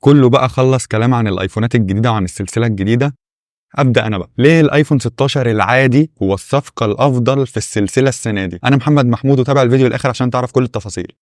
كله بقى خلص كلام عن الايفونات الجديده وعن السلسله الجديده. ابدا انا بقى. ليه الايفون 16 العادي هو الصفقه الافضل في السلسله السنه دي؟ انا محمد محمود، وتابع الفيديو للاخر عشان تعرف كل التفاصيل.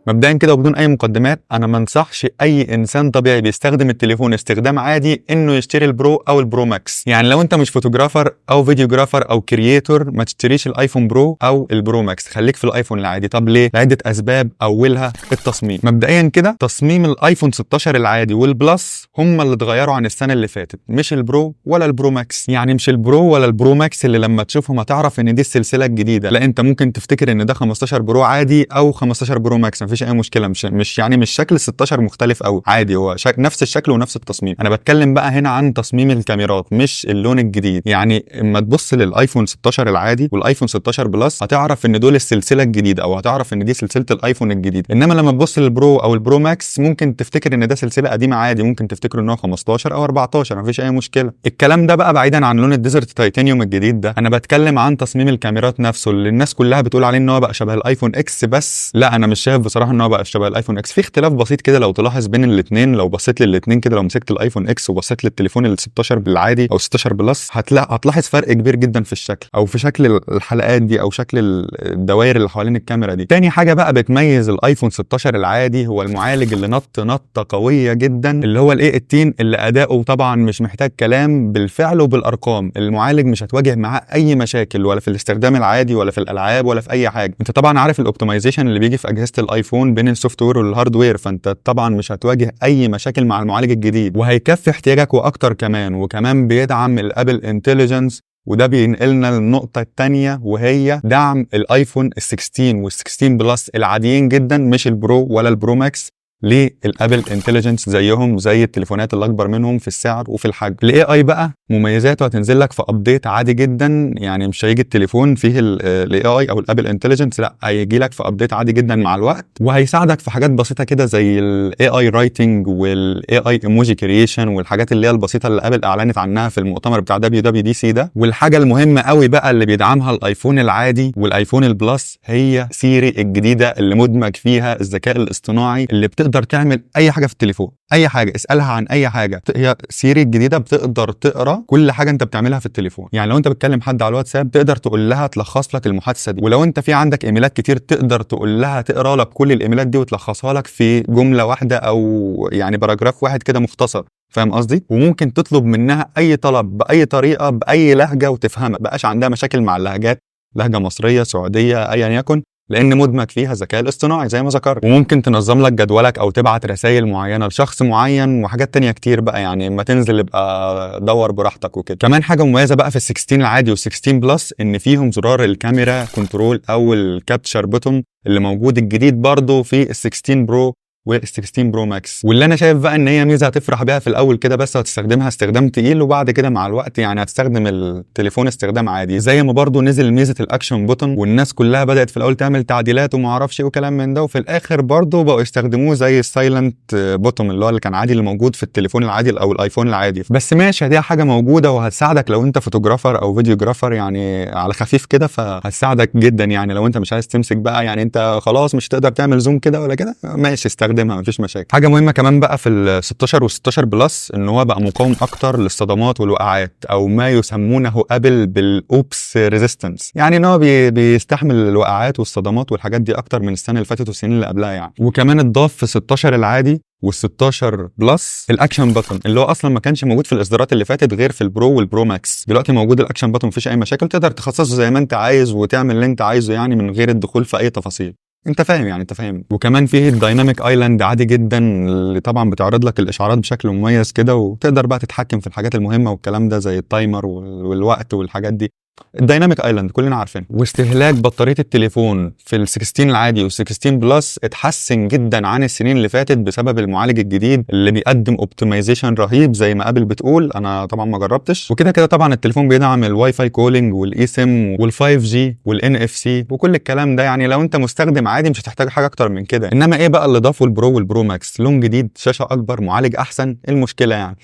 مبدئيا كده وبدون اي مقدمات، انا ما انصحش اي انسان طبيعي بيستخدم التليفون استخدام عادي انه يشتري البرو او البرو ماكس. يعني لو انت مش فوتوغرافر او فيديوغرافر او كرييتور ما تشتريش الايفون برو او البرو ماكس، خليك في الايفون العادي. طب ليه؟ لعده اسباب، اولها التصميم. مبدئيا كده تصميم الايفون 16 العادي والبلس هم اللي اتغيروا عن السنه اللي فاتت، مش البرو ولا البرو ماكس. يعني مش البرو ولا البرو ماكس اللي لما تشوفهم هتعرف ان دي السلسله الجديده، لا انت ممكن تفتكر ان ده 15 برو عادي او 15 برو ماكس، مفيش اي مشكله. مش شكل ال 16 مختلف قوي، عادي هو نفس الشكل ونفس التصميم. انا بتكلم بقى هنا عن تصميم الكاميرات مش اللون الجديد. يعني اما تبص للايفون 16 العادي والايفون 16 بلس هتعرف ان دول السلسله الجديده، او هتعرف ان دي سلسله الايفون الجديد. انما لما تبص للبرو او البرو ماكس ممكن تفتكر ان ده سلسله قديمه عادي، ممكن تفتكر ان هو 15 او 14، مفيش اي مشكله. الكلام ده بقى بعيدا عن لون الديزرت تيتانيوم الجديد ده، انا بتكلم عن تصميم الكاميرات نفسه اللي الناس كلها بتقول عليه ان هو بقى شبه الايفون اكس. بس لا، انا مش شايف بصراحه ان هو بقى شبه الايفون اكس. في اختلاف بسيط كده لو تلاحظ بين الاثنين. لو بصيت للاثنين كده، لو مسكت الايفون اكس وبصيت للتليفون ال 16 بالعادي او 16 بلس، هتلاحظ فرق كبير جدا في الشكل، او في شكل الحلقات دي، او شكل الدوائر اللي حوالين الكاميرا دي. تاني حاجه بقى بتميز الايفون 16 العادي هو المعالج اللي نطه قويه جدا، اللي هو الاي 18، اللي اداؤه طبعا مش محتاج كلام بالفعل وبالارقام. المعالج مش هتواجه معاه اي مشاكل، ولا في الاستخدام العادي ولا في الالعاب ولا في اي حاجه. انت طبعا عارف الاوبتمايزيشن اللي بيجي في اجهزه الايفون بين السوفت وير والهاردوير، فانت طبعا مش هتواجه اي مشاكل مع المعالج الجديد، وهيكفي احتياجك واكتر كمان. وكمان بيدعم الابل انتليجنس، وده بينقلنا للنقطة التانية وهي دعم الايفون ال16 وال16 بلس العاديين جدا، مش البرو ولا البرو ماكس، للابل انتليجنس زيهم زي التليفونات اللي اكبر منهم في السعر وفي الحجم. الاي اي بقى مميزاته هتنزل لك في ابديت عادي جدا، يعني مش هيجي التليفون فيه الاي اي او الابل انتليجنس، لا هيجي لك في ابديت عادي جدا مع الوقت، وهيساعدك في حاجات بسيطه كده زي الاي اي رايتنج والاي اي ايموجي كرييشن والحاجات اللي هي البسيطه اللي ابل اعلنت عنها في المؤتمر بتاع WWDC ده. والحاجه المهمه قوي بقى اللي بيدعمها الايفون العادي والايفون البلس هي سيري الجديده اللي مدمج فيها الذكاء الاصطناعي، اللي بتقدر تعمل اي حاجه في التليفون، اي حاجه اسالها عن اي حاجه. هي سيري الجديده بتقدر تقرا كل حاجه انت بتعملها في التليفون. يعني لو انت بتكلم حد على الواتساب تقدر تقول لها تلخص لك المحادثه دي، ولو انت في عندك ايميلات كتير تقدر تقول لها تقرا لك كل الايميلات دي وتلخصها لك في جمله واحده، او يعني باراجراف واحد كده مختصر. فاهم قصدي؟ وممكن تطلب منها اي طلب باي طريقه باي لهجه وتفهمها، بقاش عندها مشاكل مع اللهجات، لهجه مصريه سعوديه ايا يكن، لان مدمج فيها الذكاء الاصطناعي زي ما ذكرت. وممكن تنظم لك جدولك او تبعت رسائل معينه لشخص معين وحاجات تانية كتير بقى. يعني اما تنزل يبقى دور براحتك وكده. كمان حاجه مميزه بقى في ال16 العادي وال16 بلس ان فيهم زرار الكاميرا كنترول او الكابتشر بوتون اللي موجود الجديد برضه في ال16 برو وال16 برو ماكس. واللي انا شايف بقى ان هي ميزه هتفرح بيها في الاول كده بس، هتستخدمها استخدام تقيل، وبعد كده مع الوقت يعني هتستخدم التليفون استخدام عادي. زي ما برضو نزل ميزه الاكشن بوتون، والناس كلها بدات في الاول تعمل تعديلات وما اعرفش ايه وكلام من ده، وفي الاخر برضو بقوا يستخدموه زي السايلنت بوتون اللي كان عادي اللي موجود في التليفون العادي او الايفون العادي. بس ماشي، دي حاجه موجوده وهتساعدك لو انت فوتوغرافر او فيديوغرافر يعني على خفيف كده، فهتساعدك جدا. يعني لو انت مش عايز تمسك بقى، يعني انت خلاص مش تقدر تعمل زوم كده ولا كده، ماشي استخدمها مفيش مشاكل. حاجه مهمه كمان بقى في ال 16 وال16 بلس ان هو بقى مقاوم اكتر للصدمات والوقعات، او ما يسمونه ابل بالاوبس ريزيستنس، يعني ان هو بيستحمل الوقعات والصدمات والحاجات دي اكتر من السنه اللي فاتت والسنين اللي قبلها يعني. وكمان اتضاف في 16 العادي وال16 بلس الاكشن بutton اللي هو اصلا ما كانش موجود في الاصدارات اللي فاتت غير في البرو والبرو ماكس. دلوقتي موجود الاكشن button، مفيش اي مشاكل، تقدر تخصصه زي ما انت عايز وتعمل اللي انت عايزه يعني من غير الدخول في اي تفاصيل. انت فاهم يعني، انت فاهم. وكمان فيه الدايناميك ايلاند عادي جدا اللي طبعا بتعرض لك الاشعارات بشكل مميز كده، وتقدر بقى تتحكم في الحاجات المهمه والكلام ده زي التايمر والوقت والحاجات دي. الدايناميك ايلاند كلنا عارفين. واستهلاك بطاريه التليفون في ال16 العادي وال16 بلس اتحسن جدا عن السنين اللي فاتت بسبب المعالج الجديد اللي بيقدم اوبتمايزيشن رهيب زي ما ابل بتقول. انا طبعا ما جربتش. وكده كده طبعا التليفون بيدعم الواي فاي كولينج والاي سيم وال5 جي والان اف سي وكل الكلام ده. يعني لو انت مستخدم عادي مش هتحتاج حاجه اكتر من كده. انما ايه بقى اللي ضافه البرو والبرو ماكس؟ لون جديد، شاشه اكبر، معالج احسن. المشكله يعني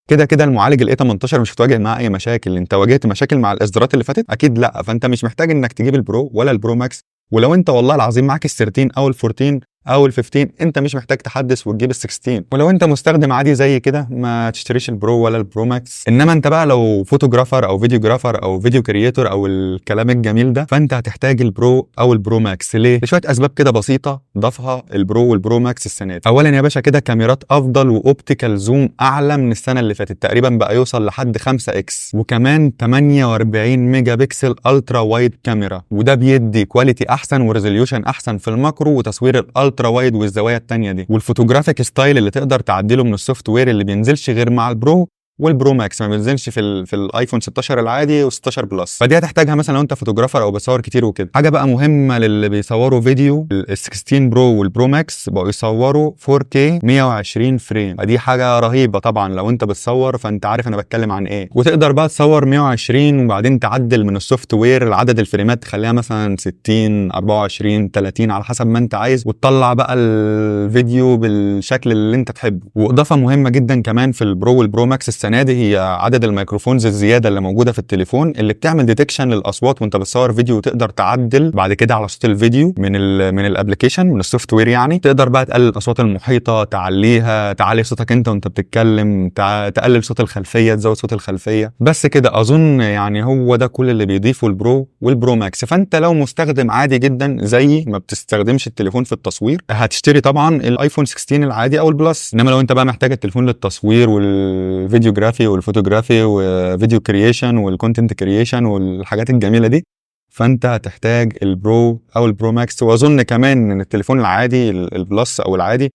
كده كده المعالج الاي 18 مش هتواجه معاه اي مشاكل. انت واجهت مشاكل مع الاصدارات اللي فاتت؟ اكيد لا. فانت مش محتاج انك تجيب البرو ولا البرو ماكس، ولو انت والله العظيم معاك ال13 او ال14 او ال15 انت مش محتاج تحدث وتجيب ال16. ولو انت مستخدم عادي زي كده ما تشتريش البرو ولا البرو ماكس. انما انت بقى لو فوتوغرافر او فيديوجرافر او فيديو كرييتور او الكلام الجميل ده، فانت هتحتاج البرو او البرو ماكس. ليه؟ لشويه اسباب كده بسيطه ضافها البرو والبرو ماكس السنه دي. اولا يا باشا كده كاميرات افضل واوبتيكال زوم اعلى من السنه اللي فاتت، تقريبا بقى يوصل لحد 5 اكس، وكمان 48 ميجا بكسل الترا وايد كاميرا، وده بيدي كواليتي احسن وريزوليوشن احسن في الماكرو وتصوير الالترا وايد والزوايا التانية دي، والفوتوجرافيك ستايل اللي تقدر تعدله من السوفت وير اللي بينزلش غير مع البرو والبرو ماكس، ما بينزلش في الايفون 16 العادي و16 بلس. فدي هتحتاجها مثلا لو انت فوتوجرافر او بتصور كتير وكده. حاجه بقى مهمه للي بيصوروا فيديو، ال16 برو والبرو ماكس بقوا يصوروا 4K 120 فريم، فدي حاجه رهيبه طبعا لو انت بتصور فانت عارف انا بتكلم عن ايه. وتقدر بقى تصور 120 وبعدين تعدل من السوفت وير عدد الفريمات، تخليها مثلا 60 24 30 على حسب ما انت عايز، وتطلع بقى الفيديو بالشكل اللي انت تحبه. واضافه مهمه جدا كمان في البرو والبرو ماكس السنه دي هي عدد الميكروفونز الزياده اللي موجوده في التليفون، اللي بتعمل ديتكشن للاصوات وانت بتصور فيديو، وتقدر تعدل بعد كده على صوت الفيديو من الابلكيشن من السوفت وير. يعني تقدر بقى تقلل الاصوات المحيطه، تعليها، تعلي صوتك انت وانت بتتكلم، تقلل صوت الخلفيه، تزود صوت الخلفيه. بس كده اظن يعني هو ده كل اللي بيضيفه البرو والبرو ماكس. فانت لو مستخدم عادي جدا زي ما بتستخدمش التليفون في التصوير، هتشتري طبعا الايفون 16 العادي او البلس. انما لو انت بقى محتاج التليفون للتصوير والفيديوجرافي والفوتوجرافي وفيديو كرييشن والكونتنت كرييشن والحاجات الجميله دي، فانت هتحتاج البرو او البرو ماكس. واظن كمان ان التليفون العادي البلس او العادي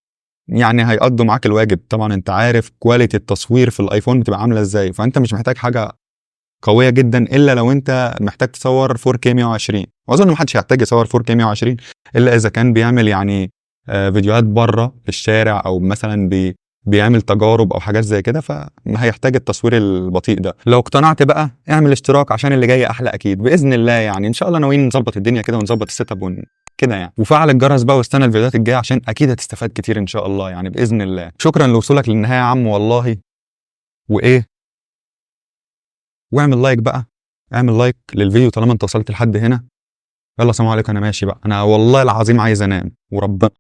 يعني هيقضوا معاك الواجب. طبعا انت عارف كواليتي التصوير في الايفون بتبقى عامله ازاي، فانت مش محتاج حاجه قويه جدا الا لو انت محتاج تصور 4K 120. واظن محدش هيحتاج يصور 4K 120 الا اذا كان بيعمل يعني فيديوهات بره في الشارع، او مثلا بيعمل تجارب او حاجات زي كده، فما هيحتاج التصوير البطيء ده. لو اقتنعت بقى اعمل اشتراك عشان اللي جاي احلى اكيد باذن الله. يعني ان شاء الله ناويين نظبط الدنيا كده ونظبط السيت اب كده يعني. وفعل الجرس بقى واستنى الفيديوهات الجايه عشان اكيد هتستفاد كتير ان شاء الله يعني باذن الله. شكرا لوصولك للنهايه يا عم والله. وايه، واعمل لايك بقى، اعمل لايك للفيديو طالما انت وصلت لحد هنا. يلا سلام عليكم، انا ماشي بقى، انا والله العظيم عايز انام وربنا.